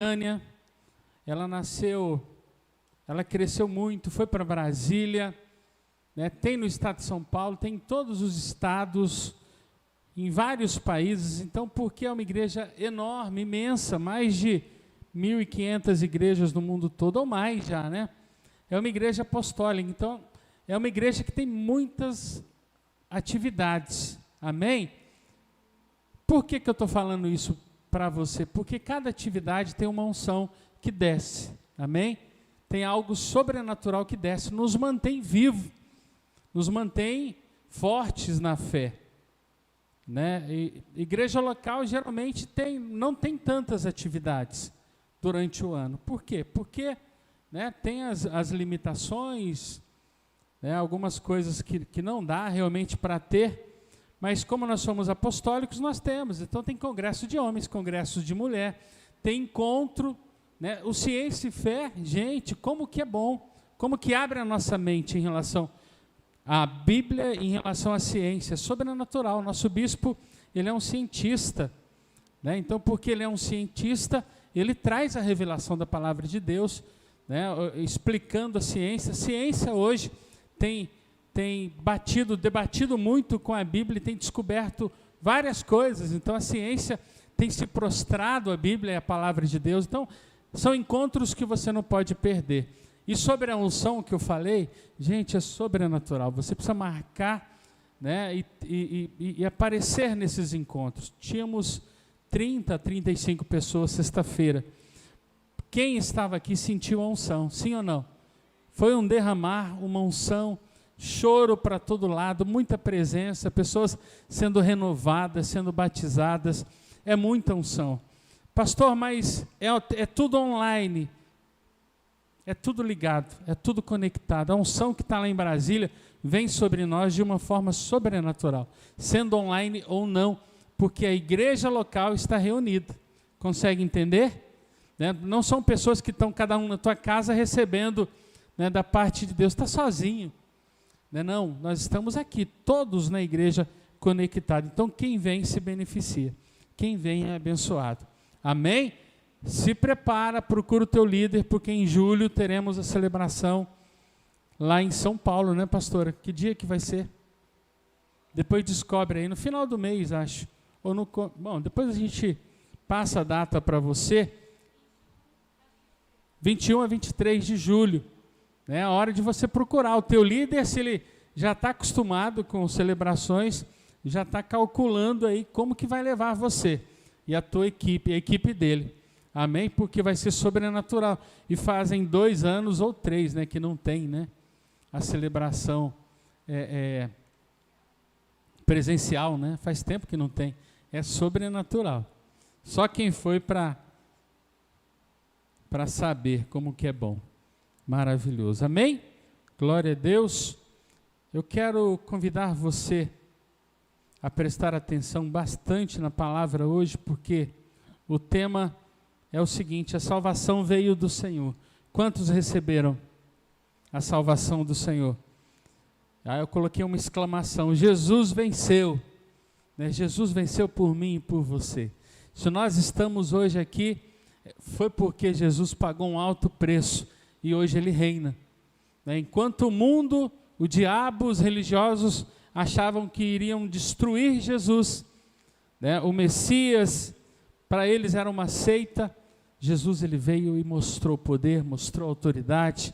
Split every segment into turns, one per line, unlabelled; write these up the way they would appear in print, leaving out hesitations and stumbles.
Goiânia, ela cresceu muito, foi para Brasília, né, tem no estado de São Paulo, tem em todos os estados, em vários países. Então, porque é uma igreja enorme, imensa, mais de 1.500 igrejas no mundo todo, ou mais já, né? É uma igreja apostólica, então é uma igreja que tem muitas atividades, amém? Por que eu estou falando isso para você? Porque cada atividade tem uma unção que desce, amém? Tem algo sobrenatural que desce, nos mantém vivos, nos mantém fortes na fé, né? E igreja local geralmente não tem tantas atividades durante o ano. Por quê? Porque, né, tem as limitações, né, algumas coisas que não dá realmente para ter. Mas como nós somos apostólicos, nós temos. Então tem congresso de homens, congresso de mulher, tem encontro, né? O Ciência e Fé, gente, como que é bom, como que abre a nossa mente em relação à Bíblia, em relação à ciência, sobrenatural. Nosso bispo, ele é um cientista, né? Então, porque ele é um cientista, ele traz a revelação da palavra de Deus, né? Explicando a ciência. A ciência hoje tem debatido muito com a Bíblia e tem descoberto várias coisas. Então a ciência tem se prostrado à Bíblia e à palavra de Deus. Então são encontros que você não pode perder. E sobre a unção que eu falei, gente, é sobrenatural. Você precisa marcar, né, e aparecer nesses encontros. Tínhamos 35 pessoas sexta-feira. Quem estava aqui sentiu a unção, sim ou não? Foi um derramar, uma unção, choro para todo lado, muita presença, pessoas sendo renovadas, sendo batizadas, é muita unção. Pastor, mas é tudo online, é tudo ligado, é tudo conectado. A unção que está lá em Brasília vem sobre nós de uma forma sobrenatural, sendo online ou não, porque a igreja local está reunida. Consegue entender? Né? Não são pessoas que estão cada um na tua casa recebendo, né, da parte de Deus, está sozinho. Não, nós estamos aqui, todos na igreja conectados. Então, quem vem se beneficia. Quem vem é abençoado. Amém? Se prepara, procura o teu líder, porque em julho teremos a celebração lá em São Paulo, né, pastora? Que dia que vai ser? Depois descobre aí, no final do mês, acho. Bom, depois a gente passa a data para você. 21 a 23 de julho. É a hora de você procurar o teu líder, se ele já está acostumado com celebrações, já está calculando aí como que vai levar você e a tua equipe, a equipe dele. Amém? Porque vai ser sobrenatural. E fazem 2 anos ou 3, né, que não tem, né, a celebração presencial, né? Faz tempo que não tem. É sobrenatural. Só quem foi para saber como que é bom. Maravilhoso, amém? Glória a Deus. Eu quero convidar você a prestar atenção bastante na palavra hoje, porque o tema é o seguinte: a salvação veio do Senhor. Quantos receberam a salvação do Senhor? Aí eu coloquei uma exclamação: Jesus venceu, né? Jesus venceu por mim e por você. Se nós estamos hoje aqui, foi porque Jesus pagou um alto preço. E hoje ele reina, né? Enquanto o mundo, o diabo, os religiosos achavam que iriam destruir Jesus, né? O Messias, para eles era uma seita. Jesus, ele veio e mostrou poder, mostrou autoridade,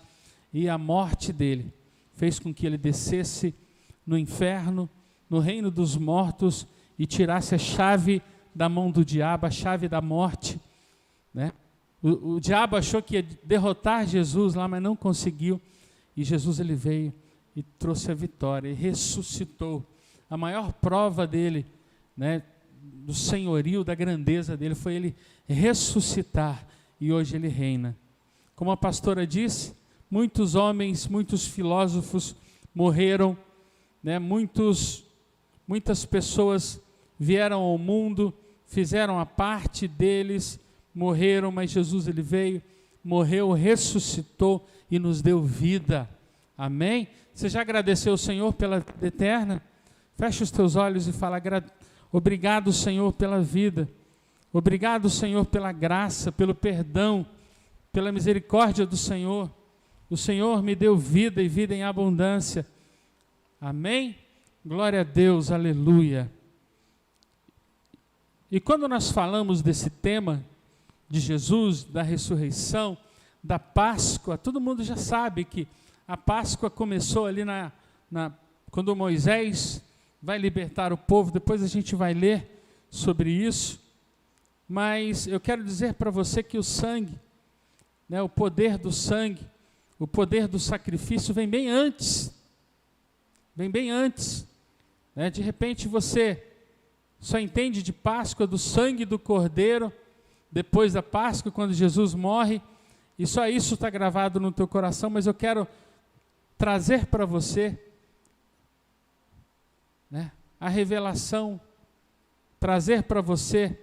e a morte dele fez com que ele descesse no inferno, no reino dos mortos, e tirasse a chave da mão do diabo, a chave da morte, né? O diabo achou que ia derrotar Jesus lá, mas não conseguiu. E Jesus, ele veio e trouxe a vitória, e ressuscitou. A maior prova dele, né, do senhorio, da grandeza dele, foi ele ressuscitar. E hoje ele reina. Como a pastora disse, muitos homens, muitos filósofos morreram, né, muitas pessoas vieram ao mundo, fizeram a parte deles, morreram, mas Jesus, ele veio, morreu, ressuscitou e nos deu vida. Amém? Você já agradeceu ao Senhor pela vida eterna? Fecha os teus olhos e fala: obrigado, Senhor, pela vida. Obrigado, Senhor, pela graça, pelo perdão, pela misericórdia do Senhor. O Senhor me deu vida e vida em abundância. Amém? Glória a Deus, aleluia. E quando nós falamos desse tema de Jesus, da ressurreição, da Páscoa, todo mundo já sabe que a Páscoa começou ali quando Moisés vai libertar o povo. Depois a gente vai ler sobre isso. Mas eu quero dizer para você que o sangue, né, o poder do sangue, o poder do sacrifício vem bem antes. Vem bem antes. Né? De repente você só entende de Páscoa, do sangue do Cordeiro, depois da Páscoa, quando Jesus morre, e só isso está gravado no teu coração, mas eu quero trazer para você, né, a revelação, trazer para você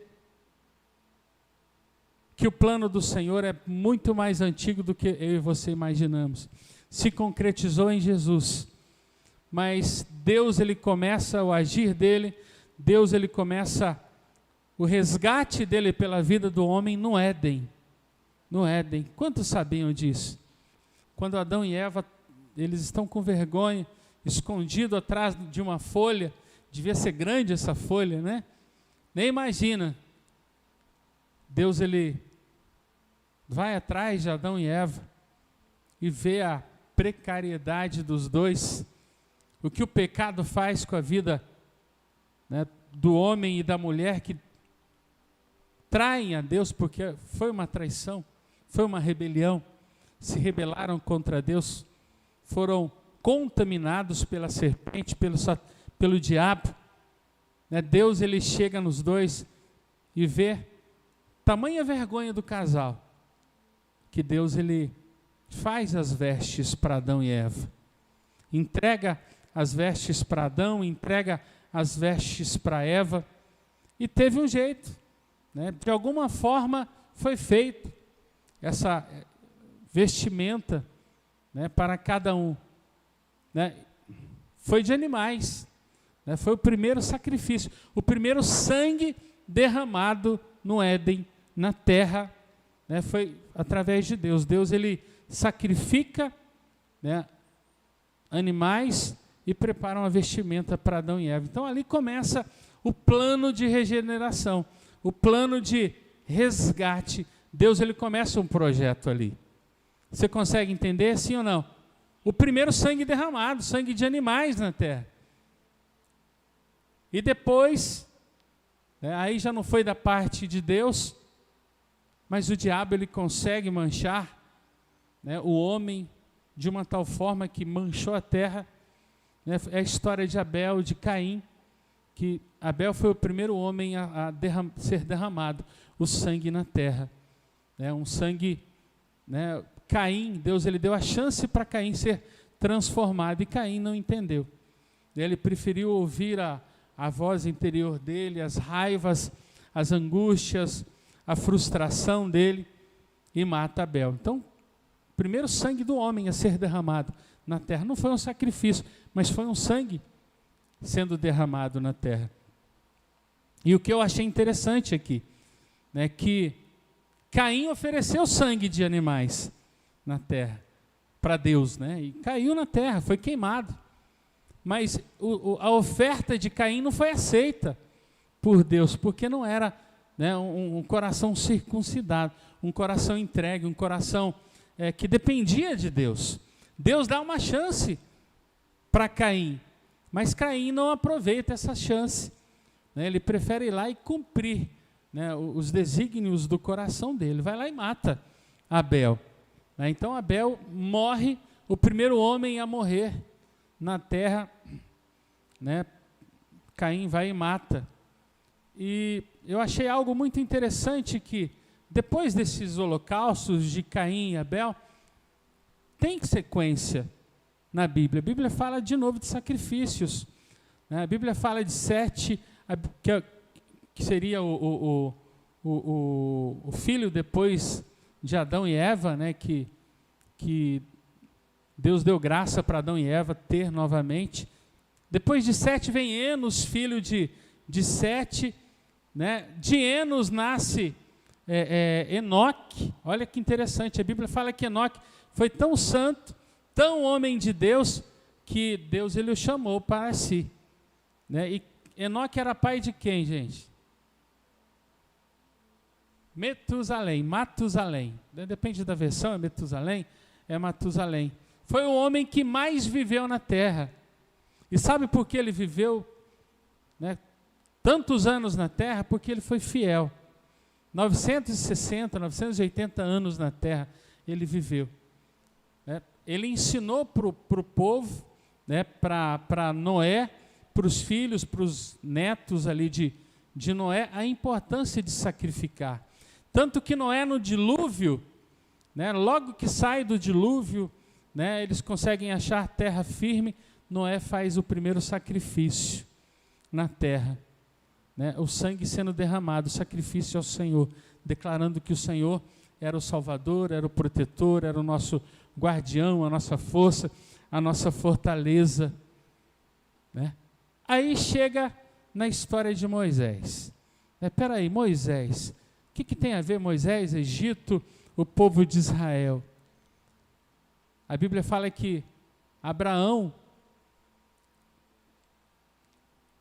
que o plano do Senhor é muito mais antigo do que eu e você imaginamos. Se concretizou em Jesus, mas Deus, ele começa o agir dele, Deus, ele começa o resgate dele pela vida do homem no Éden. No Éden. Quantos sabiam disso? Quando Adão e Eva, eles estão com vergonha, escondido atrás de uma folha, devia ser grande essa folha, né? Nem imagina. Deus, ele vai atrás de Adão e Eva e vê a precariedade dos dois, o que o pecado faz com a vida, né, do homem e da mulher que traem a Deus, porque foi uma traição, foi uma rebelião, se rebelaram contra Deus, foram contaminados pela serpente, pelo diabo. Né? Deus, ele chega nos dois e vê tamanha vergonha do casal, que Deus, ele faz as vestes para Adão e Eva, entrega as vestes para Adão, entrega as vestes para Eva, e teve um jeito, né? De alguma forma foi feito essa vestimenta, né, para cada um, né? Foi de animais, né? Foi o primeiro sacrifício, o primeiro sangue derramado no Éden, na terra, né? Foi através de Deus. Deus, ele sacrifica, né, animais e prepara uma vestimenta para Adão e Eva. Então ali começa o plano de regeneração, o plano de resgate. Deus, ele começa um projeto ali. Você consegue entender, sim ou não? O primeiro sangue derramado, sangue de animais na terra. E depois, né, aí já não foi da parte de Deus, mas o diabo, ele consegue manchar, né, o homem de uma tal forma que manchou a terra. É a história de Abel, de Caim, que Abel foi o primeiro homem a ser derramado o sangue na terra. Um sangue, né, Caim, Deus, ele deu a chance para Caim ser transformado, e Caim não entendeu. Ele preferiu ouvir a voz interior dele, as raivas, as angústias, a frustração dele, e mata Abel. Então, o primeiro sangue do homem a ser derramado na terra não foi um sacrifício, mas foi um sangue sendo derramado na terra. E o que eu achei interessante aqui, né, que Caim ofereceu sangue de animais na terra para Deus, né, e caiu na terra, foi queimado. Mas a oferta de Caim não foi aceita por Deus, porque não era, né, um coração circuncidado, um coração entregue, um coração que dependia de Deus. Deus dá uma chance para Caim, mas Caim não aproveita essa chance, né? Ele prefere ir lá e cumprir, né, os desígnios do coração dele, vai lá e mata Abel, né? Então Abel morre, o primeiro homem a morrer na terra, né? Caim vai e mata. E eu achei algo muito interessante, que depois desses holocaustos de Caim e Abel, tem sequência na Bíblia. A Bíblia fala de novo de sacrifícios, né? A Bíblia fala de Sete, que seria o filho depois de Adão e Eva, né? Que Deus deu graça para Adão e Eva ter novamente. Depois de Sete vem Enos, filho de Sete, né? De Enos nasce Enoque. Olha que interessante, a Bíblia fala que Enoque foi tão santo, tão homem de Deus, que Deus ele o chamou para si, né? E Enoque era pai de quem, gente? Matusalém, depende da versão, é Metusalém, é Matusalém. Foi o homem que mais viveu na terra. E sabe por que ele viveu, né, tantos anos na terra? Porque ele foi fiel. 960, 980 anos na terra ele viveu, né? Ele ensinou para o povo, né, para Noé, para os filhos, para os netos ali de Noé, a importância de sacrificar. Tanto que Noé no dilúvio, né, logo que sai do dilúvio, né, eles conseguem achar terra firme, Noé faz o primeiro sacrifício na terra, né, o sangue sendo derramado, o sacrifício ao Senhor, declarando que o Senhor era o Salvador, era o protetor, era o nosso guardião, a nossa força, a nossa fortaleza, né? Aí chega na história de Moisés. Espera aí, Moisés, o que tem a ver Moisés, Egito, o povo de Israel? A Bíblia fala que Abraão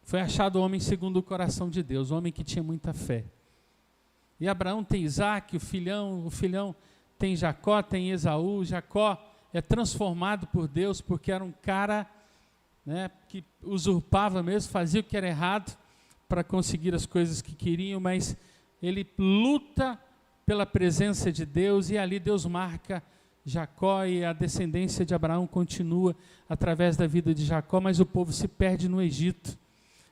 foi achado homem segundo o coração de Deus, homem que tinha muita fé. E Abraão tem Isaac, o filhão tem Jacó, tem Esaú. Jacó é transformado por Deus porque era um cara, né, que usurpava mesmo, fazia o que era errado para conseguir as coisas que queriam, mas ele luta pela presença de Deus e ali Deus marca Jacó e a descendência de Abraão continua através da vida de Jacó, mas o povo se perde no Egito.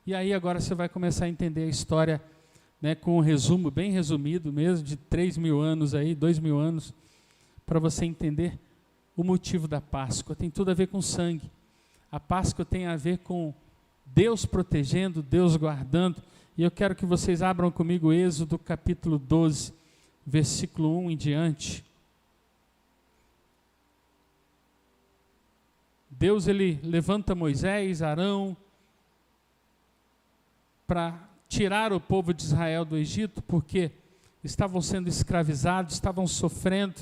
E aí agora você vai começar a entender a história, né, com um resumo bem resumido mesmo, de 3.000 anos aí, 2.000 anos, para você entender o motivo da Páscoa. Tem tudo a ver com sangue. A Páscoa tem a ver com Deus protegendo, Deus guardando. E eu quero que vocês abram comigo Êxodo capítulo 12, versículo 1 em diante. Deus ele levanta Moisés, Arão, para tirar o povo de Israel do Egito, porque estavam sendo escravizados, estavam sofrendo.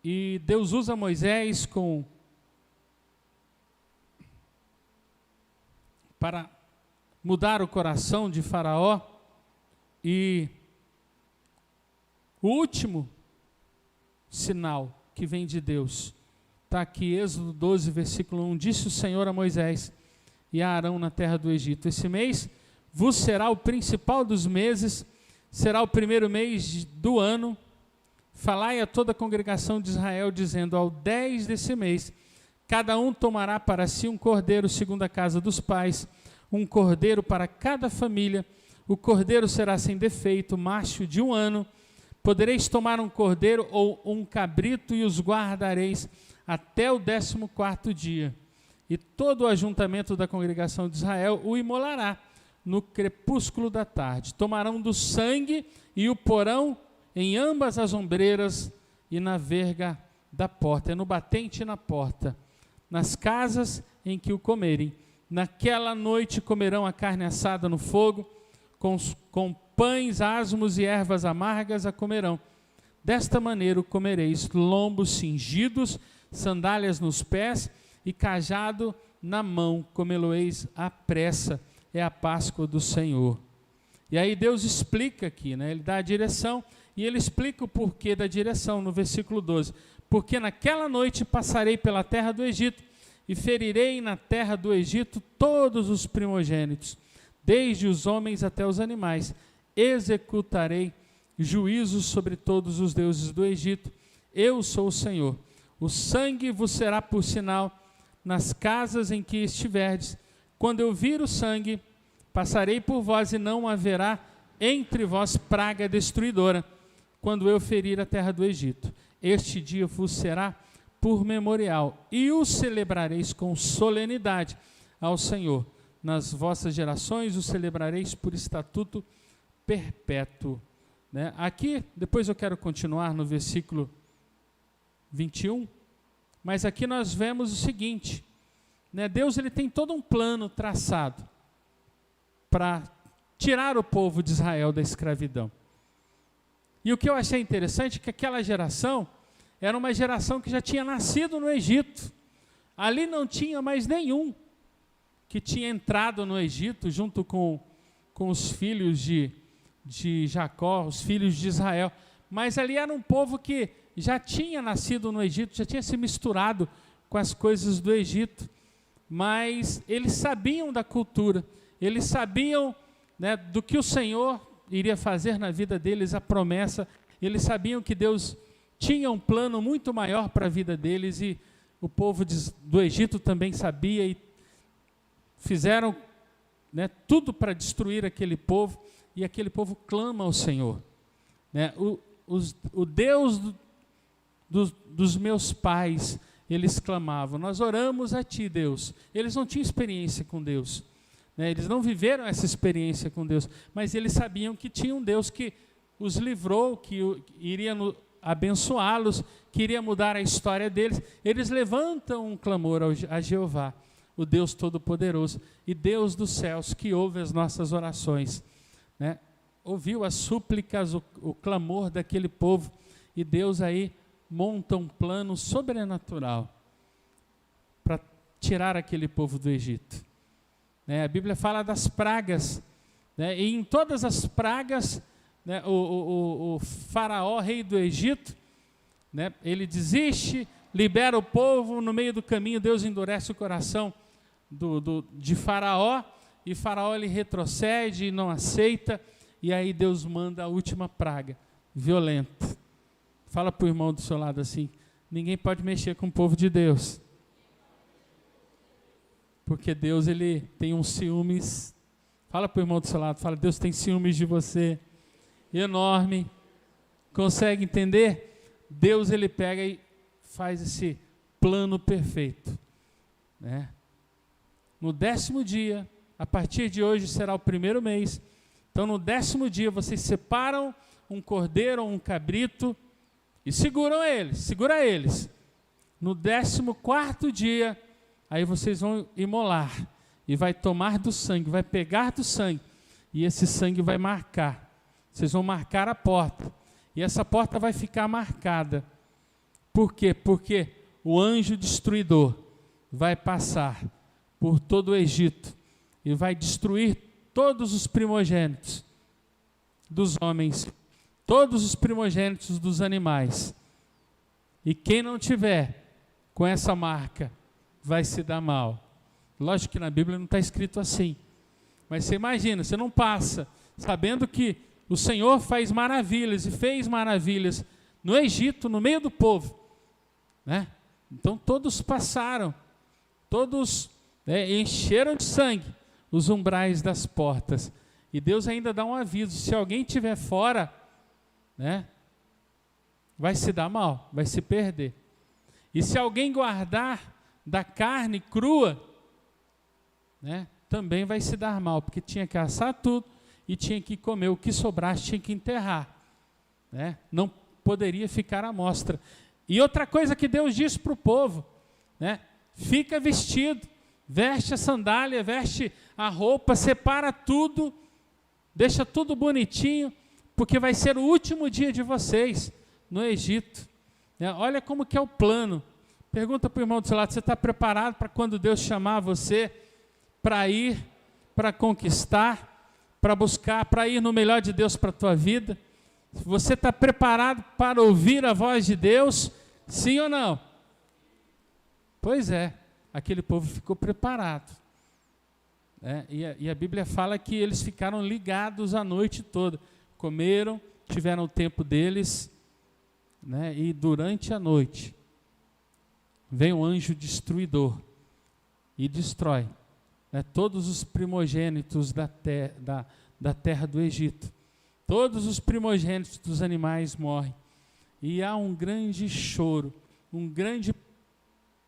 E Deus usa Moisés para mudar o coração de Faraó. E o último sinal que vem de Deus está aqui, Êxodo 12, versículo 1. Disse o Senhor a Moisés e a Arão na terra do Egito: esse mês vos será o principal dos meses, será o primeiro mês do ano. Falai a toda a congregação de Israel, dizendo: ao 10 desse mês, cada um tomará para si um cordeiro segundo a casa dos pais, um cordeiro para cada família. O cordeiro será sem defeito, macho de 1 ano. Podereis tomar um cordeiro ou um cabrito e os guardareis até o 14º dia. E todo o ajuntamento da congregação de Israel o imolará no crepúsculo da tarde. Tomarão do sangue e o porão em ambas as ombreiras e na verga da porta, no batente e na porta, nas casas em que o comerem. Naquela noite comerão a carne assada no fogo, com pães asmos e ervas amargas a comerão. Desta maneira o comereis: lombos cingidos, sandálias nos pés e cajado na mão, comê-lo-eis à pressa. É a Páscoa do Senhor. E aí Deus explica aqui, né? Ele dá a direção e ele explica o porquê da direção no versículo 12. Porque naquela noite passarei pela terra do Egito e ferirei na terra do Egito todos os primogênitos, desde os homens até os animais. Executarei juízos sobre todos os deuses do Egito. Eu sou o Senhor. O sangue vos será por sinal nas casas em que estiverdes. Quando eu vir o sangue, passarei por vós e não haverá entre vós praga destruidora, quando eu ferir a terra do Egito. Este dia vos será por memorial, e o celebrareis com solenidade ao Senhor. Nas vossas gerações o celebrareis por estatuto perpétuo. Né? Aqui, depois eu quero continuar no versículo 21, mas aqui nós vemos o seguinte, né? Deus ele tem todo um plano traçado para tirar o povo de Israel da escravidão. E o que eu achei interessante é que aquela geração era uma geração que já tinha nascido no Egito. Ali não tinha mais nenhum que tinha entrado no Egito junto com os filhos de Jacó, os filhos de Israel. Mas ali era um povo que já tinha nascido no Egito, já tinha se misturado com as coisas do Egito. Mas eles sabiam da cultura, eles sabiam, né, do que o Senhor iria fazer na vida deles, a promessa. Eles sabiam que Deus tinha um plano muito maior para a vida deles, e o povo do Egito também sabia, e fizeram, né, tudo para destruir aquele povo, e aquele povo clama ao Senhor, né? O Deus dos meus pais, eles clamavam, nós oramos a Ti, Deus. Eles não tinham experiência com Deus, né? Eles não viveram essa experiência com Deus, mas eles sabiam que tinha um Deus que os livrou, que iria abençoá-los, que iria mudar a história deles. Eles levantam um clamor a Jeová, o Deus Todo-Poderoso e Deus dos céus, que ouve as nossas orações, né? Ouviu as súplicas, o clamor daquele povo, e Deus aí monta um plano sobrenatural para tirar aquele povo do Egito, né? A Bíblia fala das pragas, né? E em todas as pragas, né, o faraó, rei do Egito, né, ele desiste, libera o povo. No meio do caminho Deus endurece o coração de Faraó, e Faraó ele retrocede e não aceita, e aí Deus manda a última praga, violenta. Fala para o irmão do seu lado assim: ninguém pode mexer com o povo de Deus, porque Deus ele tem um ciúmes. Fala para o irmão do seu lado, fala: Deus tem ciúmes de você, enorme. Consegue entender? Deus ele pega e faz esse plano perfeito, né? No 10º dia, a partir de hoje será o 1º mês, então no 10º dia vocês separam um cordeiro ou um cabrito e segura eles. No 14º dia, aí vocês vão imolar, e vai tomar do sangue, vai pegar do sangue, e esse sangue vai marcar. Vocês vão marcar a porta, e essa porta vai ficar marcada. Por quê? Porque o anjo destruidor vai passar por todo o Egito e vai destruir todos os primogênitos dos homens, todos os primogênitos dos animais. E quem não tiver com essa marca vai se dar mal. Lógico que na Bíblia não está escrito assim, mas você imagina, você não passa sabendo que o Senhor faz maravilhas, e fez maravilhas no Egito, no meio do povo, né? Então todos passaram, todos, né, encheram de sangue os umbrais das portas, e Deus ainda dá um aviso: se alguém estiver fora, né, vai se dar mal, vai se perder. E se alguém guardar da carne crua, né, também vai se dar mal, porque tinha que assar tudo e tinha que comer, o que sobrasse tinha que enterrar, né? Não poderia ficar à mostra. E outra coisa que Deus disse para o povo, né, fica vestido, veste a sandália, veste a roupa, separa tudo, deixa tudo bonitinho, porque vai ser o último dia de vocês no Egito, né? Olha como que é o plano. Pergunta para o irmão do seu lado: você está preparado para quando Deus chamar você para ir, para conquistar, para buscar, para ir no melhor de Deus para a tua vida? Você está preparado para ouvir a voz de Deus? Sim ou não? Pois é, aquele povo ficou preparado, né? E a Bíblia fala que eles ficaram ligados a noite toda, comeram, tiveram o tempo deles, né? E durante a noite vem um anjo destruidor e destrói, né, todos os primogênitos da terra do Egito. Todos os primogênitos dos animais morrem. E há um grande choro, um grande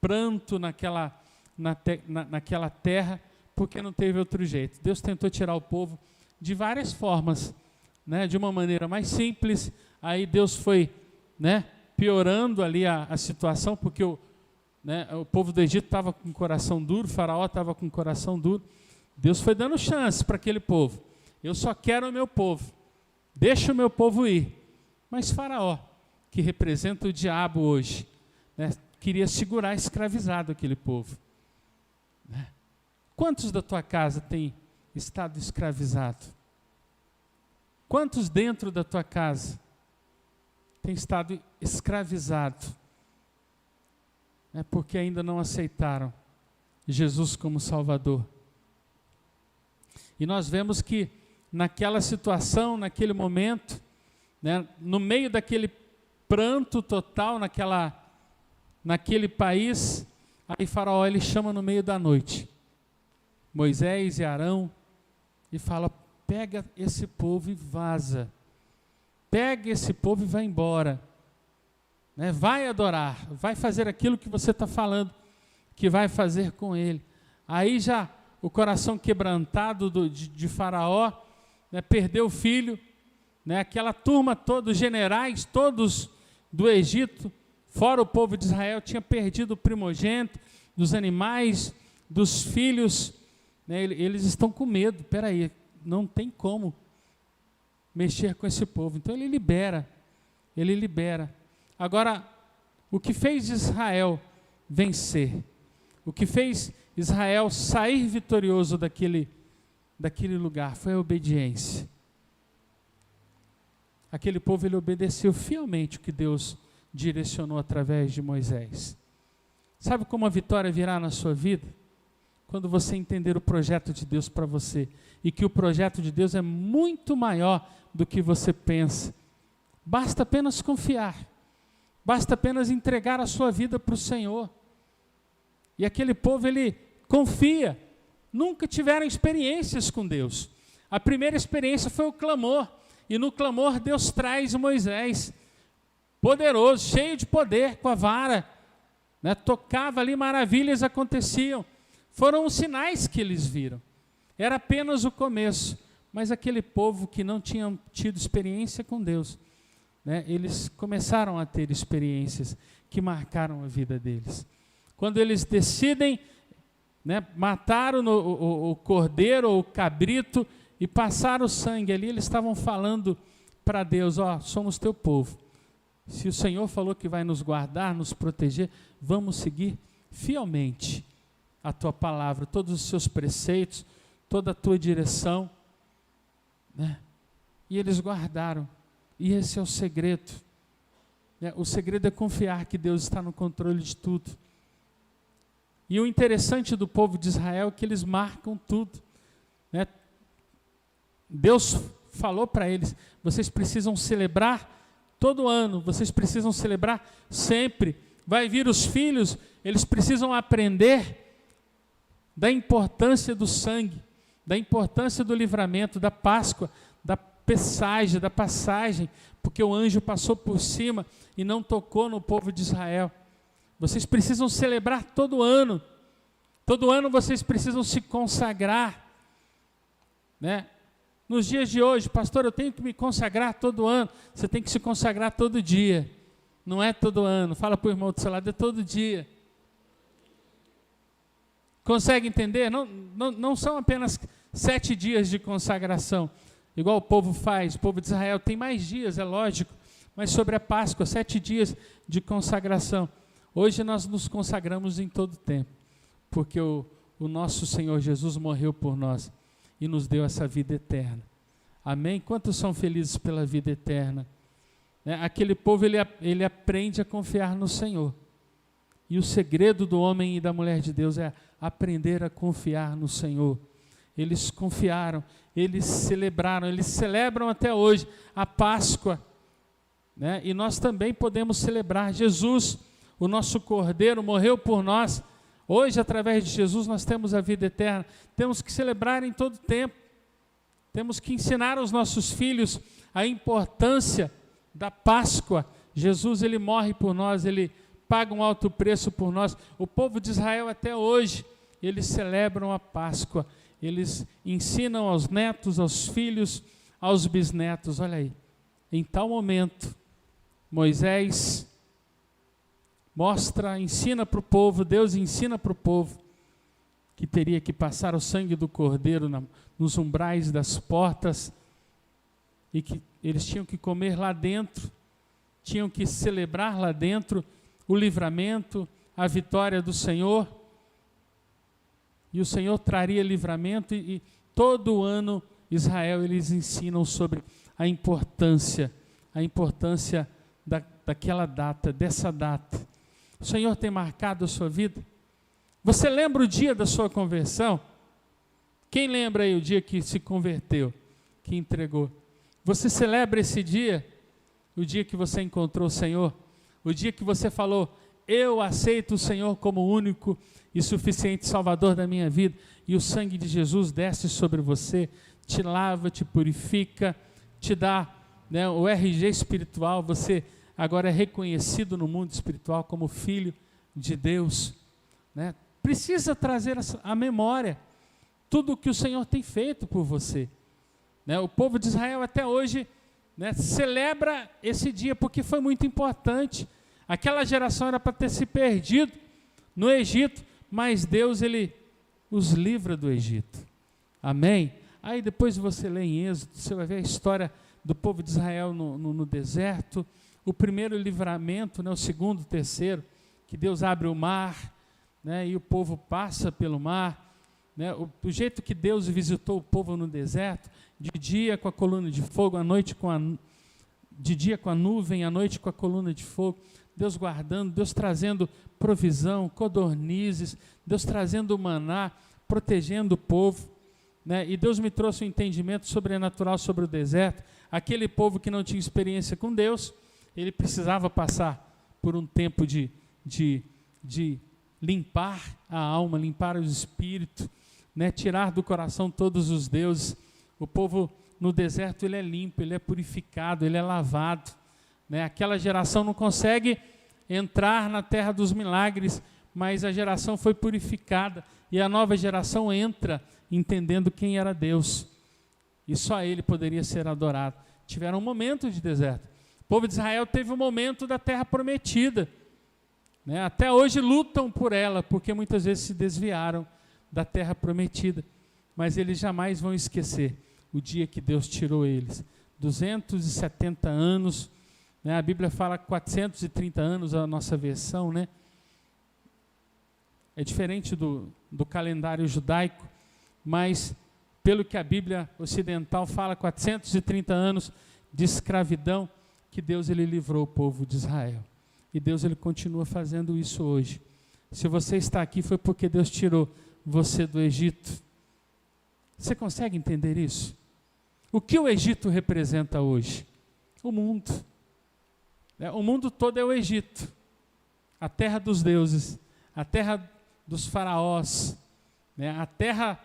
pranto naquela terra, porque não teve outro jeito. Deus tentou tirar o povo de várias formas, né? De uma maneira mais simples. Aí Deus foi, né, piorando ali a situação, porque o povo do Egito estava com o coração duro, o faraó estava com o coração duro. Deus foi dando chance para aquele povo. eu só quero o meu povo, deixa o meu povo ir. Mas Faraó, que representa o diabo hoje, né, queria segurar escravizado aquele povo. Né? Quantos da tua casa têm estado escravizado? Quantos dentro da tua casa têm estado escravizado? É porque ainda não aceitaram Jesus como Salvador. E nós vemos que naquela situação, naquele momento, né, no meio daquele pranto total, naquele país, aí Faraó ele chama no meio da noite Moisés e Arão e fala: pega esse povo e vaza. Pega esse povo e vai embora. Né? Vai adorar, vai fazer aquilo que você está falando que vai fazer com ele. Aí já o coração quebrantado de Faraó, né, perdeu o filho, né, aquela turma toda, os generais todos do Egito, fora o povo de Israel, tinha perdido o primogênito, dos animais, dos filhos, né, eles estão com medo. Espera aí, não tem como mexer com esse povo. Então ele libera. Agora, o que fez Israel vencer, o que fez Israel sair vitorioso daquele lugar, foi a obediência. Aquele povo ele obedeceu fielmente o que Deus direcionou através de Moisés. Sabe como a vitória virá na sua vida? Quando você entender o projeto de Deus para você, e que o projeto de Deus é muito maior do que você pensa. Basta apenas confiar, basta apenas entregar a sua vida para o Senhor. E aquele povo, ele confia, nunca tiveram experiências com Deus. A primeira experiência foi o clamor, e no clamor Deus traz Moisés, poderoso, cheio de poder, com a vara, né? Tocava ali, maravilhas aconteciam. Foram os sinais que eles viram. Era apenas o começo. Mas aquele povo que não tinha tido experiência com Deus, né, eles começaram a ter experiências que marcaram a vida deles. Quando eles decidem, né, matar o cordeiro ou o cabrito e passar o sangue ali, eles estavam falando para Deus: ó, somos teu povo. Se o Senhor falou que vai nos guardar, nos proteger, vamos seguir fielmente a tua palavra, todos os seus preceitos, toda a tua direção, né? E eles guardaram. E esse é o segredo, né? O segredo é confiar que Deus está no controle de tudo. E o interessante do povo de Israel é que eles marcam tudo, né? Deus falou para eles: vocês precisam celebrar todo ano, vocês precisam celebrar sempre. Vai vir os filhos, eles precisam aprender da importância do sangue, da importância do livramento, da Páscoa, da pesagem, da passagem, porque o anjo passou por cima e não tocou no povo de Israel. Vocês precisam celebrar todo ano vocês precisam se consagrar, né? Nos dias de hoje, pastor, eu tenho que me consagrar todo ano. Você tem que se consagrar todo dia, não é todo ano. Fala para o irmão do seu lado: é todo dia. Consegue entender? Não são apenas 7 dias de consagração, igual o povo faz. O povo de Israel tem mais dias, é lógico, mas sobre a Páscoa, 7 dias de consagração. Hoje nós nos consagramos em todo tempo, porque o nosso Senhor Jesus morreu por nós e nos deu essa vida eterna. Amém? Quantos são felizes pela vida eterna? Aquele povo, ele aprende a confiar no Senhor. E o segredo do homem e da mulher de Deus é aprender a confiar no Senhor. Eles confiaram, eles celebraram, eles celebram até hoje a Páscoa, né? E nós também podemos celebrar. Jesus, o nosso Cordeiro, morreu por nós. Hoje, através de Jesus, nós temos a vida eterna. Temos que celebrar em todo tempo. Temos que ensinar aos nossos filhos a importância da Páscoa. Jesus, ele morre por nós, ele paga um alto preço por nós. O povo de Israel até hoje, eles celebram a Páscoa. Eles ensinam aos netos, aos filhos, aos bisnetos. Olha aí, em tal momento, Moisés ensina para o povo, Deus ensina para o povo que teria que passar o sangue do cordeiro nos umbrais das portas, e que eles tinham que comer lá dentro, tinham que celebrar lá dentro o livramento, a vitória do Senhor, e o Senhor traria livramento, e todo ano Israel, eles ensinam sobre a importância daquela data, dessa data. O Senhor tem marcado a sua vida? Você lembra o dia da sua conversão? Quem lembra aí o dia que se converteu, que entregou? Você celebra esse dia? O dia que você encontrou o Senhor? O dia que você falou, eu aceito o Senhor como único e suficiente Salvador da minha vida, e o sangue de Jesus desce sobre você, te lava, te purifica, te dá, né, o RG espiritual, você agora é reconhecido no mundo espiritual como filho de Deus, né? Precisa trazer à memória tudo o que o Senhor tem feito por você, né? O povo de Israel até hoje, né, celebra esse dia porque foi muito importante. Aquela geração era para ter se perdido no Egito, mas Deus, ele os livra do Egito. Amém? Aí depois você lê em Êxodo, você vai ver a história do povo de Israel no deserto, o primeiro livramento, né, o segundo, o terceiro, que Deus abre o mar, né, e o povo passa pelo mar, né, o jeito que Deus visitou o povo no deserto, de dia com a coluna de fogo, à noite de dia com a nuvem, à noite com a coluna de fogo, Deus guardando, Deus trazendo provisão, codornizes, Deus trazendo maná, protegendo o povo, né? E Deus me trouxe um entendimento sobrenatural sobre o deserto. Aquele povo que não tinha experiência com Deus, ele precisava passar por um tempo de limpar a alma, limpar o espírito, né? Tirar do coração todos os deuses. O povo no deserto, ele é limpo, ele é purificado, ele é lavado, né? Aquela geração não consegue entrar na terra dos milagres, mas a geração foi purificada, e a nova geração entra entendendo quem era Deus, e só Ele poderia ser adorado. Tiveram um momento de deserto. O povo de Israel teve um momento da terra prometida, né? Até hoje lutam por ela, porque muitas vezes se desviaram da terra prometida, mas eles jamais vão esquecer o dia que Deus tirou eles. 270 anos, né? A Bíblia fala 430 anos, a nossa versão, né? É diferente do calendário judaico, mas pelo que a Bíblia ocidental fala, 430 anos de escravidão que Deus, ele livrou o povo de Israel. E Deus, ele continua fazendo isso hoje. Se você está aqui, foi porque Deus tirou você do Egito. Você consegue entender isso? O que o Egito representa hoje? O mundo. O mundo todo é o Egito. A terra dos deuses, a terra dos faraós, né? A terra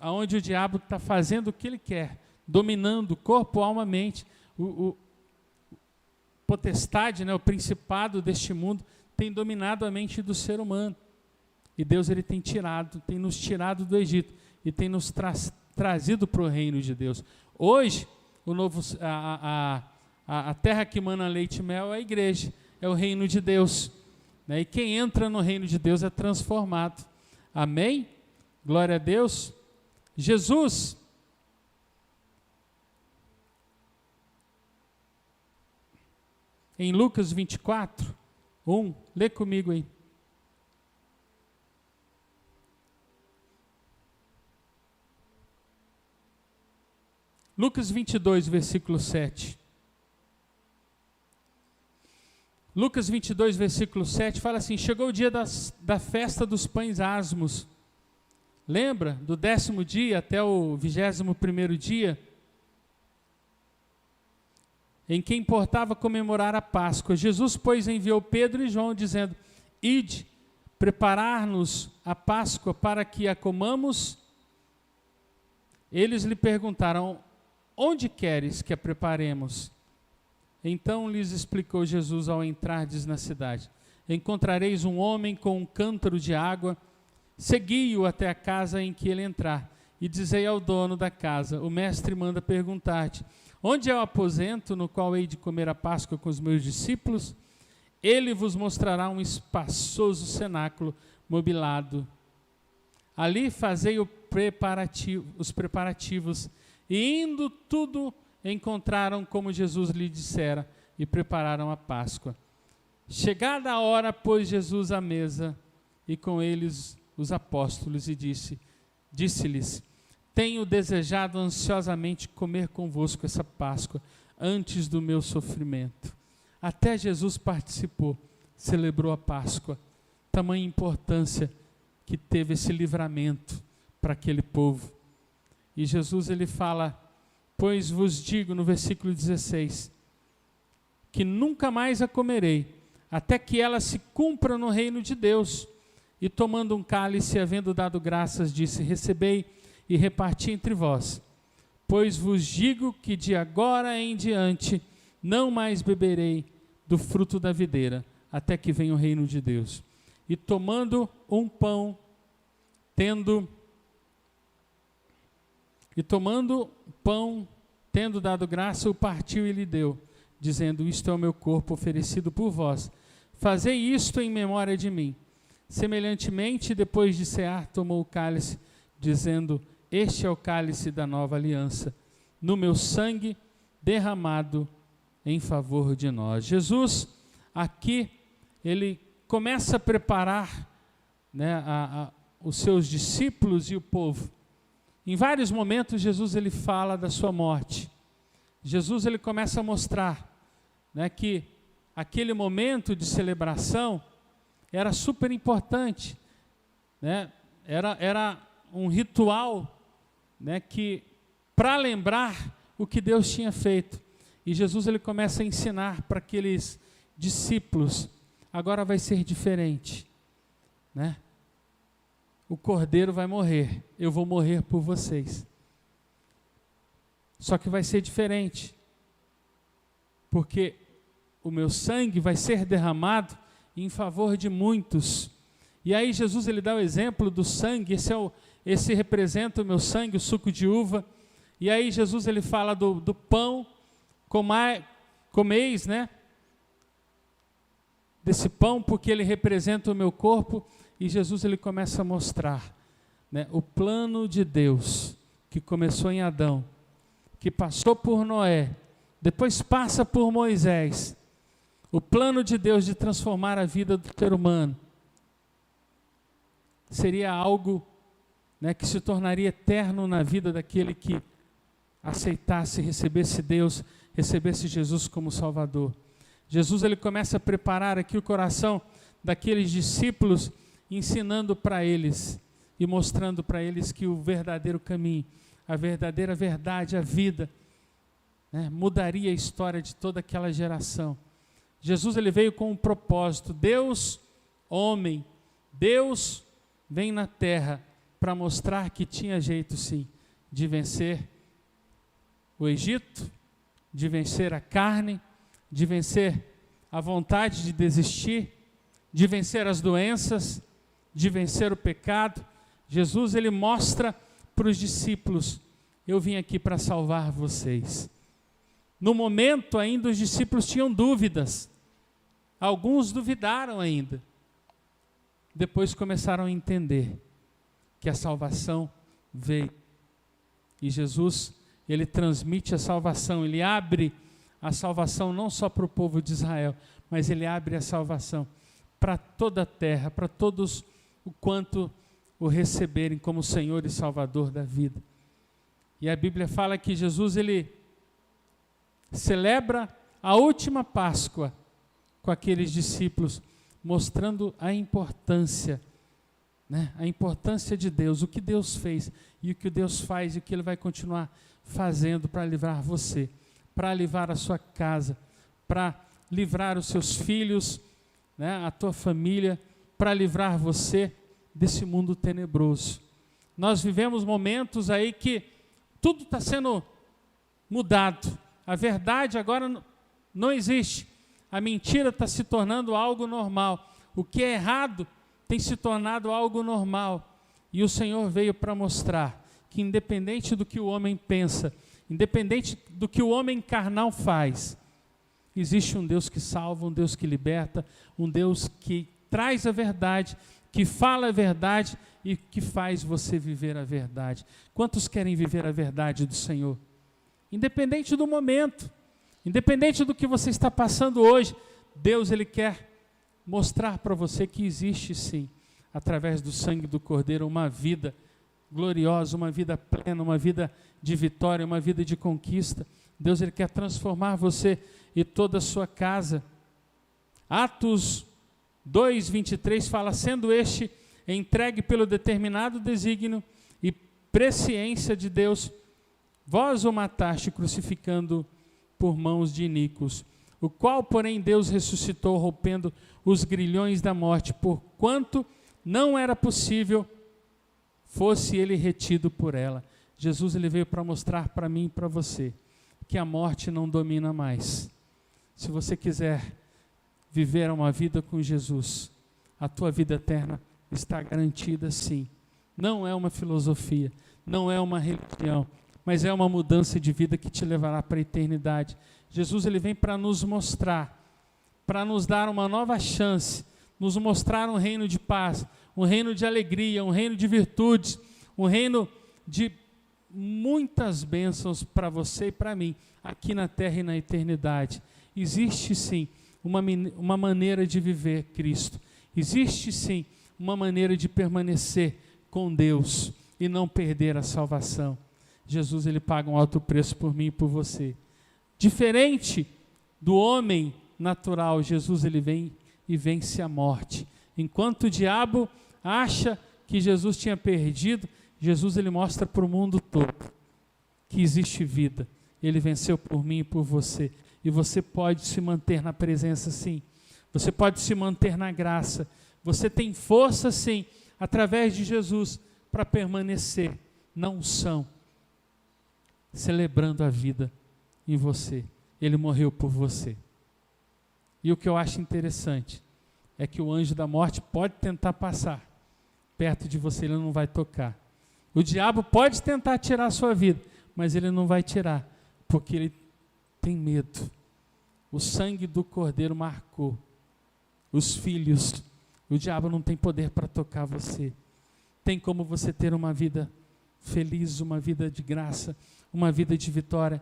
onde o diabo está fazendo o que ele quer, dominando corpo, alma, mente. O potestade, né, o principado deste mundo tem dominado a mente do ser humano. E Deus, ele tem nos tirado do Egito e tem nos trazido para o reino de Deus. Hoje, a terra que mana leite e mel é a igreja, é o reino de Deus, né? E quem entra no reino de Deus é transformado. Amém? Glória a Deus. Jesus, em Lucas 24, 1, lê comigo aí. Lucas 22, versículo 7. Lucas 22, versículo 7, fala assim: chegou o dia da festa dos pães asmos. Lembra? Do 10º dia até o 21º dia, em que importava comemorar a Páscoa. Jesus, pois, enviou Pedro e João, dizendo: ide, preparar-nos a Páscoa para que a comamos. Eles lhe perguntaram: onde queres que a preparemos? Então lhes explicou Jesus ao entrardes na cidade: encontrareis um homem com um cântaro de água, segui-o até a casa em que ele entrar, e dizei ao dono da casa: o mestre manda perguntar-te, onde é o aposento no qual hei de comer a Páscoa com os meus discípulos? Ele vos mostrará um espaçoso cenáculo mobilado. Ali fazei os preparativos, e indo tudo encontraram como Jesus lhe dissera, e prepararam a Páscoa. Chegada a hora, pôs Jesus à mesa, e com eles os apóstolos, e disse-lhes: tenho desejado ansiosamente comer convosco essa Páscoa, antes do meu sofrimento. Até Jesus participou, celebrou a Páscoa. Tamanha importância que teve esse livramento para aquele povo. E Jesus, ele fala: pois vos digo, no versículo 16, que nunca mais a comerei, até que ela se cumpra no reino de Deus. E tomando um cálice, havendo dado graças, disse: recebei e reparti entre vós. Pois vos digo que de agora em diante não mais beberei do fruto da videira, até que venha o reino de Deus. E tomando um pão, tendo dado graça, o partiu e lhe deu, dizendo: isto é o meu corpo oferecido por vós. Fazei isto em memória de mim. Semelhantemente, depois de cear, tomou o cálice, dizendo: este é o cálice da nova aliança, no meu sangue derramado em favor de nós. Jesus, aqui, ele começa a preparar, né, os seus discípulos e o povo. Em vários momentos, Jesus, ele fala da sua morte. Jesus, ele começa a mostrar, né, que aquele momento de celebração era super importante, né? Era um ritual, né, que para lembrar o que Deus tinha feito. E Jesus, ele começa a ensinar para aqueles discípulos: agora vai ser diferente, né? O cordeiro vai morrer, eu vou morrer por vocês. Só que vai ser diferente, porque o meu sangue vai ser derramado em favor de muitos. E aí Jesus, ele dá o exemplo do sangue. Esse representa o meu sangue, o suco de uva. E aí Jesus, ele fala do pão: comeis, né, desse pão, porque ele representa o meu corpo. E Jesus, ele começa a mostrar, né, o plano de Deus, que começou em Adão, que passou por Noé, depois passa por Moisés. O plano de Deus de transformar a vida do ser humano seria algo, né, que se tornaria eterno na vida daquele que aceitasse, recebesse Deus, recebesse Jesus como Salvador. Jesus, ele começa a preparar aqui o coração daqueles discípulos, ensinando para eles e mostrando para eles que o verdadeiro caminho, a verdadeira verdade, a vida, né, mudaria a história de toda aquela geração. Jesus, ele veio com um propósito. Deus, homem, Deus vem na terra para mostrar que tinha jeito, sim, de vencer o Egito, de vencer a carne, de vencer a vontade de desistir, de vencer as doenças, de vencer o pecado. Jesus, ele mostra para os discípulos: eu vim aqui para salvar vocês. No momento ainda os discípulos tinham dúvidas, alguns duvidaram ainda, depois começaram a entender que a salvação veio. E Jesus, ele transmite a salvação, ele abre a salvação não só para o povo de Israel, mas ele abre a salvação para toda a terra, para todos o quanto o receberem como Senhor e Salvador da vida. E a Bíblia fala que Jesus, ele celebra a última Páscoa com aqueles discípulos, mostrando a importância, né, a importância de Deus, o que Deus fez e o que Deus faz e o que Ele vai continuar fazendo para livrar você, para livrar a sua casa, para livrar os seus filhos, né, a tua família, para livrar você desse mundo tenebroso. Nós vivemos momentos aí que tudo está sendo mudado. A verdade agora não existe. A mentira está se tornando algo normal. O que é errado tem se tornado algo normal. E o Senhor veio para mostrar que, independente do que o homem pensa, independente do que o homem carnal faz, existe um Deus que salva, um Deus que liberta, um Deus que traz a verdade, que fala a verdade e que faz você viver a verdade. Quantos querem viver a verdade do Senhor? Independente do momento, independente do que você está passando hoje, Deus ele quer mostrar para você que existe sim, através do sangue do Cordeiro, uma vida gloriosa, uma vida plena, uma vida de vitória, uma vida de conquista. Deus ele quer transformar você e toda a sua casa. Atos 2:23 fala: sendo este entregue pelo determinado desígnio e presciência de Deus, vós o mataste crucificando por mãos de iníquos, o qual, porém, Deus ressuscitou, rompendo os grilhões da morte, porquanto não era possível fosse ele retido por ela. Jesus ele veio para mostrar para mim e para você que a morte não domina mais. Se você quiser viver uma vida com Jesus, a tua vida eterna está garantida sim. Não é uma filosofia, não é uma religião, mas é uma mudança de vida que te levará para a eternidade. Jesus ele vem para nos mostrar, para nos dar uma nova chance, nos mostrar um reino de paz, um reino de alegria, um reino de virtudes, um reino de muitas bênçãos para você e para mim, aqui na terra e na eternidade. Existe sim uma maneira de viver Cristo, existe sim uma maneira de permanecer com Deus e não perder a salvação. Jesus ele paga um alto preço por mim e por você. Diferente do homem natural, Jesus ele vem e vence a morte. Enquanto o diabo acha que Jesus tinha perdido, Jesus ele mostra para o mundo todo que existe vida. Ele venceu por mim e por você. E você pode se manter na presença sim. Você pode se manter na graça. Você tem força sim, através de Jesus, para permanecer na unção, celebrando a vida em você. Ele morreu por você. E o que eu acho interessante é que o anjo da morte pode tentar passar perto de você, ele não vai tocar. O diabo pode tentar tirar a sua vida, mas ele não vai tirar, porque ele tem medo. O sangue do Cordeiro marcou os filhos. O diabo não tem poder para tocar você. Tem como você ter uma vida feliz, uma vida de graça, uma vida de vitória.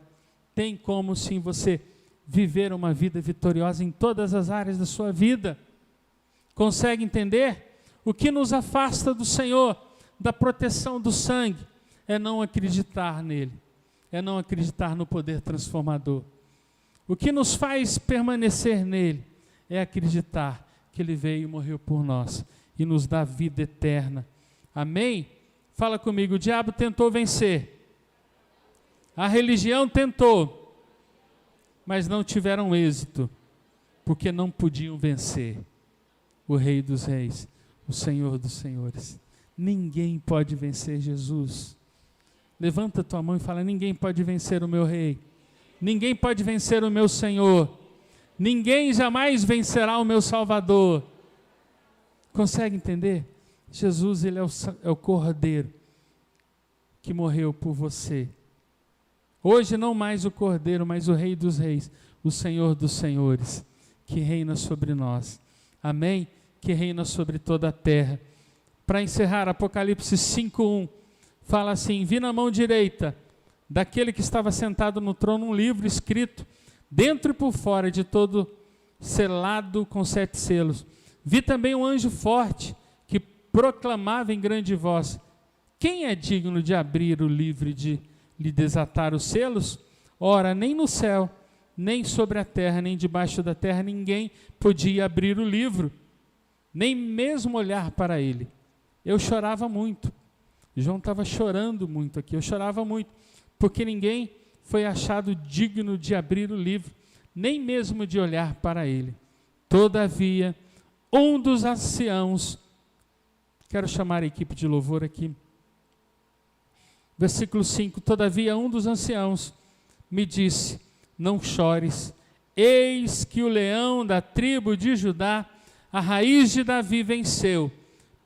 Tem como sim você viver uma vida vitoriosa em todas as áreas da sua vida. Consegue entender? O que nos afasta do Senhor, da proteção do sangue, é não acreditar nele, é não acreditar no poder transformador. O que nos faz permanecer nele é acreditar que ele veio e morreu por nós e nos dá vida eterna. Amém? Fala comigo, o diabo tentou vencer, a religião tentou, mas não tiveram êxito, porque não podiam vencer o Rei dos Reis, o Senhor dos Senhores. Ninguém pode vencer Jesus. Levanta tua mão e fala: ninguém pode vencer o meu Rei, ninguém pode vencer o meu Senhor, ninguém jamais vencerá o meu Salvador. Consegue entender? Jesus ele é o Cordeiro que morreu por você. Hoje não mais o Cordeiro, mas o Rei dos Reis, o Senhor dos Senhores, que reina sobre nós. Amém? Que reina sobre toda a terra. Para encerrar, Apocalipse 5:1 fala assim: vi na mão direita daquele que estava sentado no trono um livro escrito dentro e por fora, de todo selado com 7 selos. Vi também um anjo forte que proclamava em grande voz: quem é digno de abrir o livro e de lhe desatar os selos? Ora, nem no céu, nem sobre a terra, nem debaixo da terra, ninguém podia abrir o livro, nem mesmo olhar para ele. Eu chorava muito. João estava chorando muito aqui. Eu chorava muito, porque ninguém foi achado digno de abrir o livro, nem mesmo de olhar para ele. Todavia, um dos anciãos, quero chamar a equipe de louvor aqui, versículo 5, todavia um dos anciãos me disse: não chores, eis que o leão da tribo de Judá, a raiz de Davi, venceu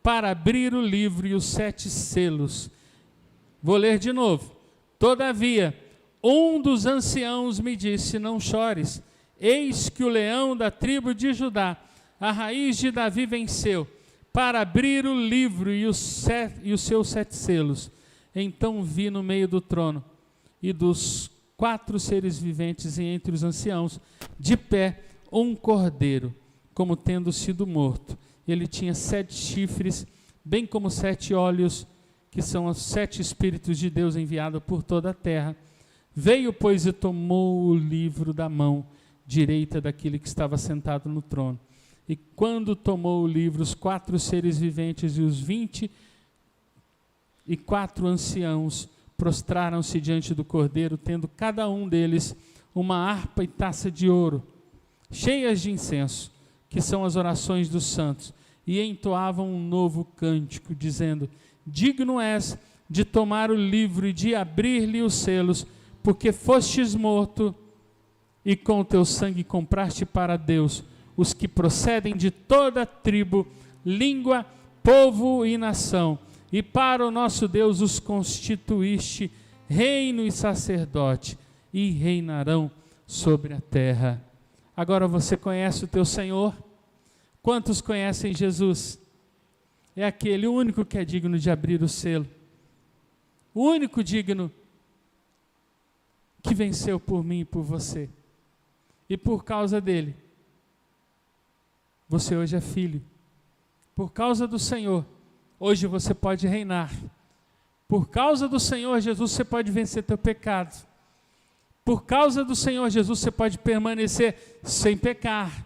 para abrir o livro e os 7 selos. Vou ler de novo. Todavia, um dos anciãos me disse: não chores, eis que o leão da tribo de Judá, a raiz de Davi, venceu para abrir o livro e os seus 7 selos. Então vi no meio do trono e dos 4 seres viventes e entre os anciãos, de pé, um cordeiro, como tendo sido morto. Ele tinha 7 chifres, bem como 7 olhos, que são os 7 Espíritos de Deus enviados por toda a terra. Veio, pois, e tomou o livro da mão direita daquele que estava sentado no trono. E quando tomou o livro, os 4 seres viventes e os 24 anciãos prostraram-se diante do cordeiro, tendo cada um deles uma harpa e taça de ouro, cheias de incenso, que são as orações dos santos, e entoavam um novo cântico, dizendo: digno és de tomar o livro e de abrir-lhe os selos, porque fostes morto, e com o teu sangue compraste para Deus os que procedem de toda tribo, língua, povo e nação, e para o nosso Deus os constituíste reino e sacerdote, e reinarão sobre a terra. Agora você conhece o teu Senhor? Quantos conhecem Jesus? É aquele único que é digno de abrir o selo, o único digno que venceu por mim e por você, e por causa dele você hoje é filho. Por causa do Senhor hoje você pode reinar. Por causa do Senhor Jesus você pode vencer teu pecado. Por causa do Senhor Jesus você pode permanecer sem pecar.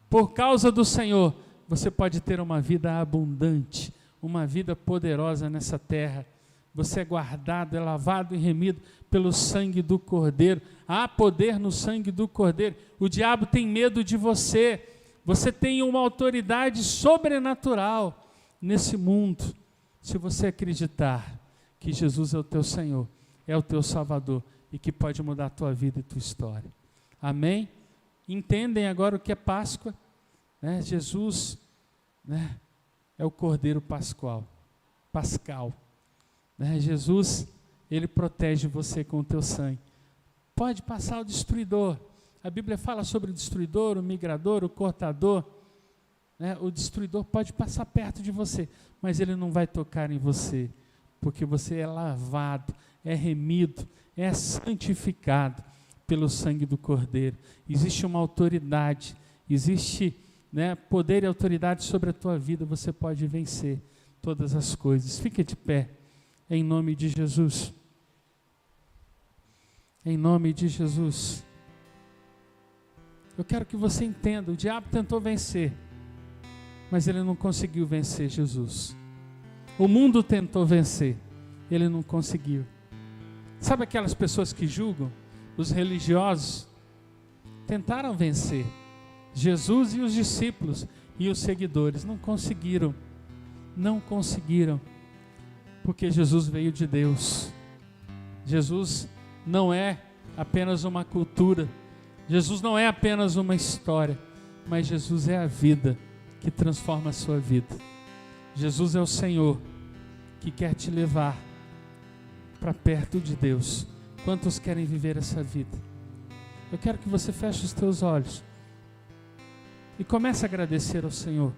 Por causa do Senhor você pode ter uma vida abundante, uma vida poderosa nessa terra. Você é guardado, é lavado e remido pelo sangue do Cordeiro. Há poder no sangue do Cordeiro. O diabo tem medo de você. Você tem uma autoridade sobrenatural nesse mundo, se você acreditar que Jesus é o teu Senhor, é o teu Salvador e que pode mudar a tua vida e tua história. Amém? Entendem agora o que é Páscoa? Jesus, é o Cordeiro Pascal. Jesus, ele protege você com o teu sangue. Pode passar o destruidor. A Bíblia fala sobre o destruidor, o migrador, o cortador. O destruidor pode passar perto de você, mas ele não vai tocar em você, porque você é lavado, é remido, é santificado pelo sangue do Cordeiro. Existe uma autoridade, existe poder e autoridade sobre a tua vida. Você pode vencer todas as coisas. Fica de pé, em nome de Jesus. Em nome de Jesus. Eu quero que você entenda, o diabo tentou vencer, mas ele não conseguiu vencer Jesus. O mundo tentou vencer, ele não conseguiu. Sabe aquelas pessoas que julgam? Os religiosos tentaram vencer Jesus e os discípulos e os seguidores, não conseguiram, porque Jesus veio de Deus. Jesus não é apenas uma cultura, Jesus não é apenas uma história, mas Jesus é a vida que transforma a sua vida. Jesus é o Senhor que quer te levar para perto de Deus. Quantos querem viver essa vida? Eu quero que você feche os teus olhos e comece a agradecer ao Senhor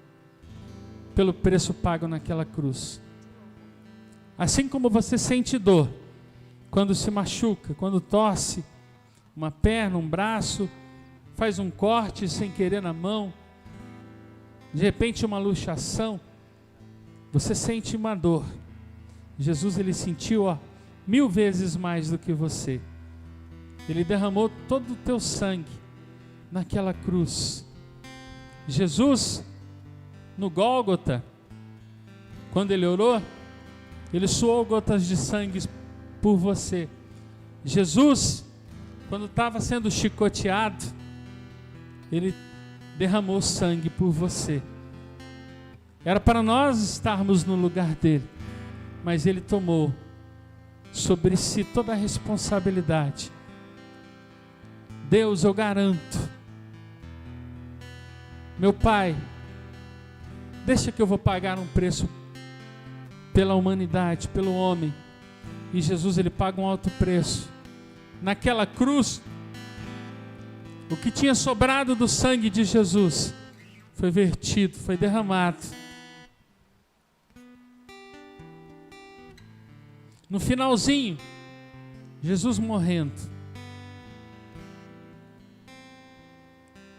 pelo preço pago naquela cruz. Assim como você sente dor quando se machuca, quando torce uma perna, um braço, faz um corte sem querer na mão, de repente uma luxação, você sente uma dor. Jesus, ele sentiu 1000 vezes mais do que você. Ele derramou todo o teu sangue naquela cruz. Jesus, no Gólgota, quando ele orou, ele suou gotas de sangue por você. Jesus, quando estava sendo chicoteado, ele derramou sangue por você. Era para nós estarmos no lugar dele, mas ele tomou sobre si toda a responsabilidade. Deus, eu garanto, meu Pai, deixa que eu vou pagar um preço pela humanidade, pelo homem. E Jesus, ele paga um alto preço. Naquela cruz, o que tinha sobrado do sangue de Jesus foi vertido, foi derramado No finalzinho, Jesus morrendo,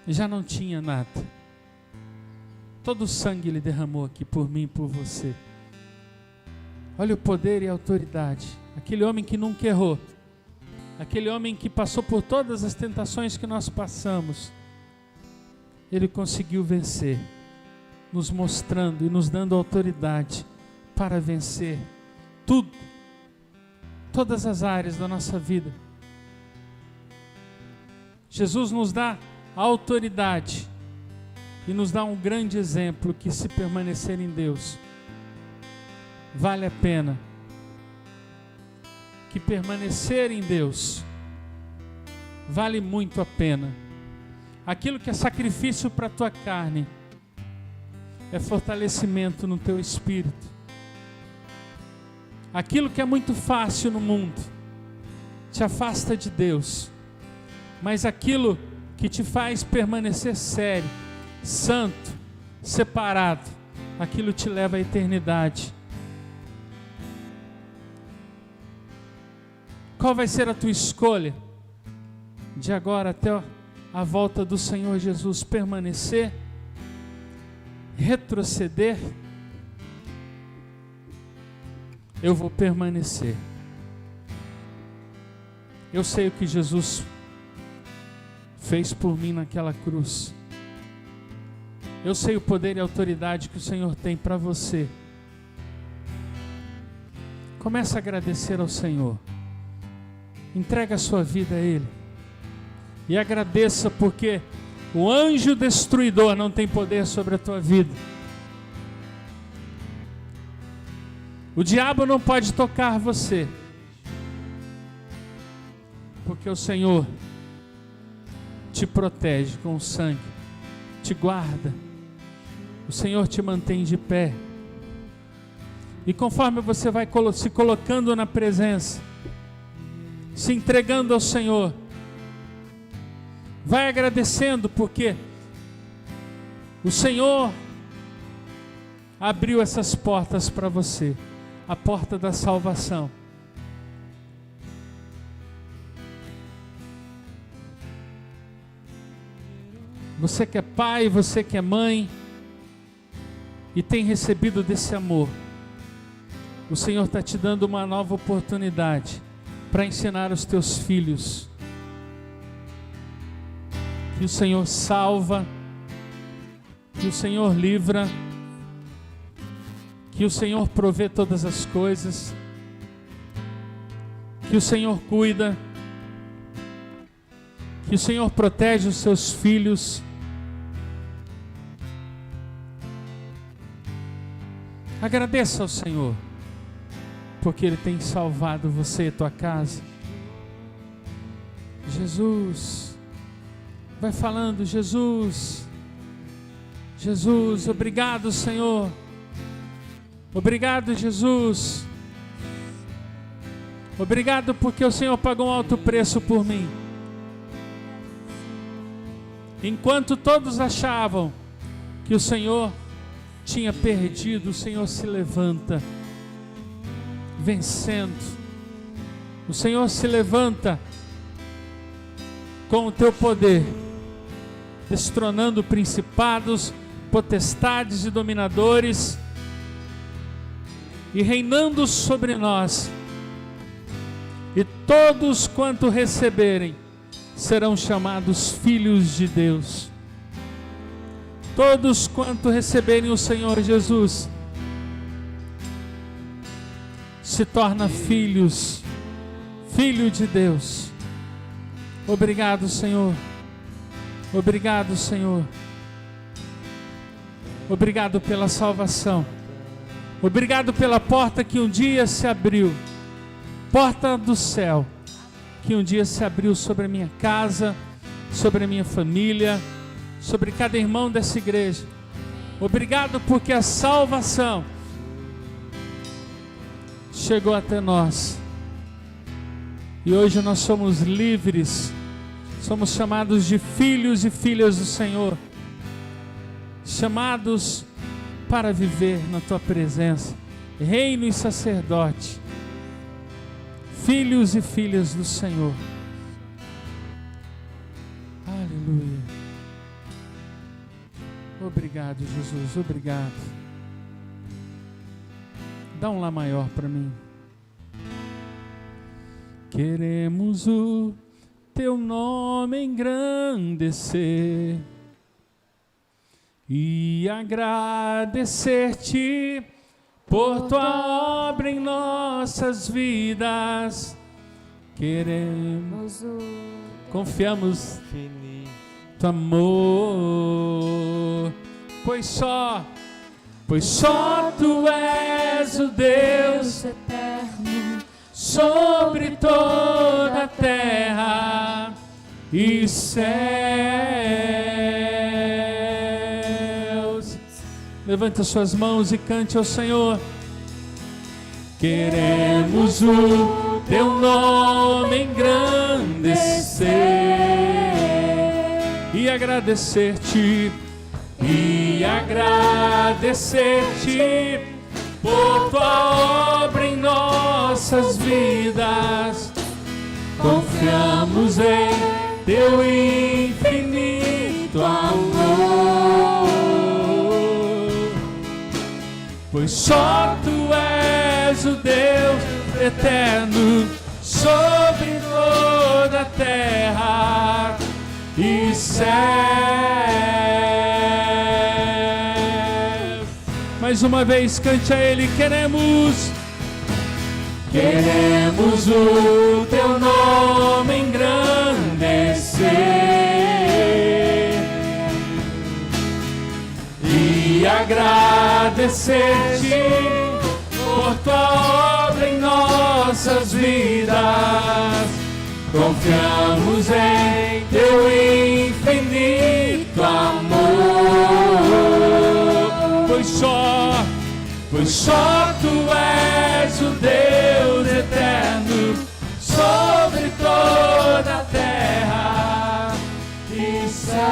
já não tinha nada. Todo o sangue Ele derramou aqui por mim e por você. Olha o poder e a autoridade. Aquele homem que nunca errou, aquele homem que passou por todas as tentações que nós passamos, Ele conseguiu vencer, nos mostrando e nos dando autoridade para vencer tudo, todas as áreas da nossa vida. Jesus nos dá a autoridade e nos dá um grande exemplo que, se permanecer em Deus, vale a pena. Que permanecer em Deus vale muito a pena. Aquilo que é sacrifício para a tua carne é fortalecimento no teu espírito. Aquilo que é muito fácil no mundo te afasta de Deus, mas aquilo que te faz permanecer sério, santo, separado, aquilo te leva à eternidade. Qual vai ser a tua escolha de agora até a volta do Senhor Jesus? Permanecer? Retroceder? Eu vou permanecer. Eu sei o que Jesus fez por mim naquela cruz. Eu sei o poder e a autoridade que o Senhor tem para você. Comece a agradecer ao Senhor. Entrega a sua vida a Ele. E agradeça, porque o anjo destruidor não tem poder sobre a tua vida. O diabo não pode tocar você, porque o Senhor te protege com o sangue, te guarda, o Senhor te mantém de pé. E conforme você vai se colocando na presença, se entregando ao Senhor, vai agradecendo, porque o Senhor abriu essas portas para você, a porta da salvação. Você que é pai, você que é mãe e tem recebido desse amor, o Senhor está te dando uma nova oportunidade para ensinar os teus filhos que o Senhor salva, que o Senhor livra, que o Senhor provê todas as coisas, que o Senhor cuida, que o Senhor protege os seus filhos. Agradeça ao Senhor, porque Ele tem salvado você e tua casa. Jesus, vai falando, Jesus, Jesus, obrigado, Senhor. Obrigado, Jesus. Obrigado porque o Senhor pagou um alto preço por mim. Enquanto todos achavam que o Senhor tinha perdido, o Senhor se levanta, vencendo. O Senhor se levanta com o teu poder, destronando principados, potestades e dominadores, e reinando sobre nós. E todos quanto receberem serão chamados filhos de Deus. Todos quanto receberem o Senhor Jesus se torna filhos, filho de Deus. Obrigado, Senhor. Obrigado, Senhor. Obrigado pela salvação. Obrigado pela porta que um dia se abriu, porta do céu, que um dia se abriu sobre a minha casa, sobre a minha família, sobre cada irmão dessa igreja. Obrigado porque a salvação chegou até nós. E hoje nós somos livres, somos chamados de filhos e filhas do Senhor, chamados para viver na Tua presença, reino e sacerdote. filhos e filhas do Senhor. Aleluia. Obrigado, Jesus, obrigado. Dá um lá maior para mim. Queremos o teu nome engrandecer e agradecer-te por tua obra em nossas vidas. Queremos, confiamos no amor, pois só tu és o Deus eterno sobre toda a terra e céus. Levante as suas mãos e cante ao Senhor. Queremos o teu nome engrandecer e agradecer-te por tua obra em nossas vidas. Confiamos em teu infinito amor, pois só tu és o Deus eterno sobre toda a terra e céus. Mais uma vez, cante a Ele. Queremos o teu nome engrandecer e agradecer-te por tua obra em nossas vidas. Confiamos em teu infinito amor, pois só tu és o Deus eterno sobre toda a terra e céus.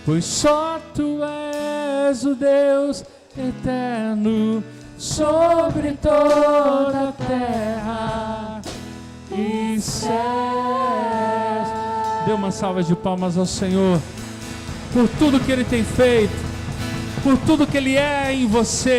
Pois só tu és o Deus eterno sobre toda a terra e céus. Dê uma salva de palmas ao Senhor por tudo que Ele tem feito, por tudo que Ele é em você.